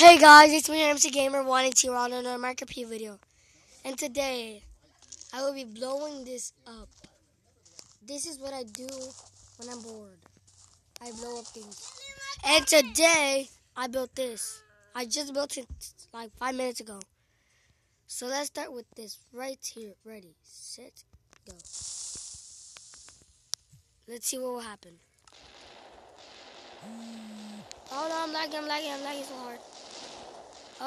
Hey guys, it's me, MC Gamer, wanting to on another MCPE video. And today, I will be blowing this up. This is what I do when I'm bored. I blow up things. And today, I built this. I just built it like 5 minutes ago. So let's start with this right here. Ready, set, go. Let's see what will happen. Oh no, I'm lagging so hard.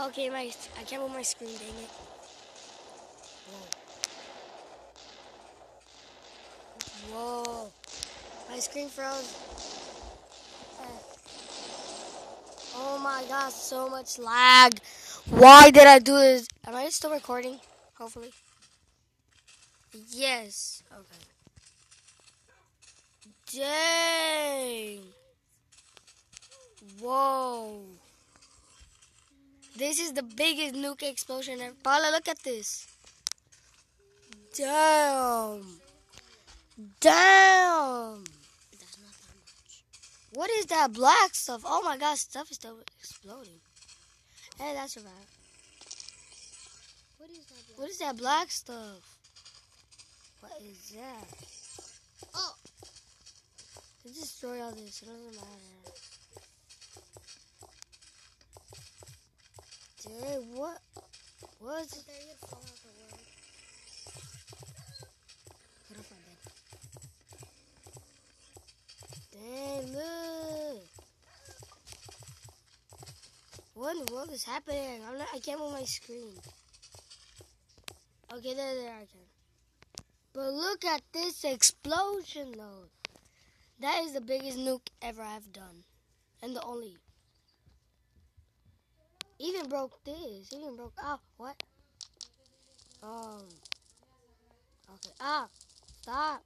Okay, I can't move my screen, dang it. Whoa. My screen froze. Oh my gosh, so much lag. Why did I do this? Am I still recording? Hopefully. Yes. Okay. Dang. Whoa. This is the biggest nuke explosion ever. Paula, look at this. Damn. Damn. That's not that much. What is that black stuff? Oh my gosh, stuff is still exploding. Hey, that's right. What is that black stuff? What is that? Oh. Let's destroy all this. It doesn't matter. Dude, what? What is it? Dang, look. What in the world is happening? I can't move my screen. Okay, there I can. But look at this explosion, though. That is the biggest nuke ever I've done. And the only. Even broke this. Even broke. Ah, what? Okay. Ah, stop.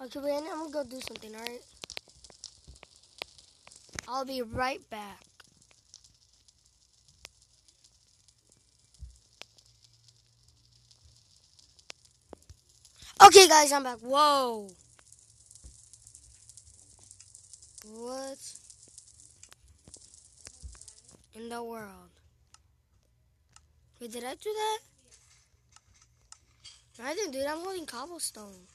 Okay, wait, I'm gonna go do something, alright? I'll be right back. Okay, guys, I'm back. Whoa. What in the world? Wait, did I do that? I didn't do that. I'm holding cobblestone.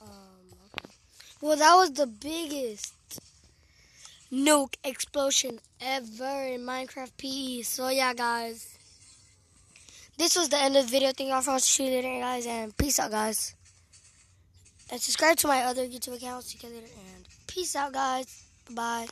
Okay. Well, that was the biggest nuke explosion ever in Minecraft PE. So, yeah, guys. This was the end of the video. Thank you all for watching later, guys. And peace out, guys. And subscribe to my other YouTube accounts. See you later. And peace out, guys. Bye.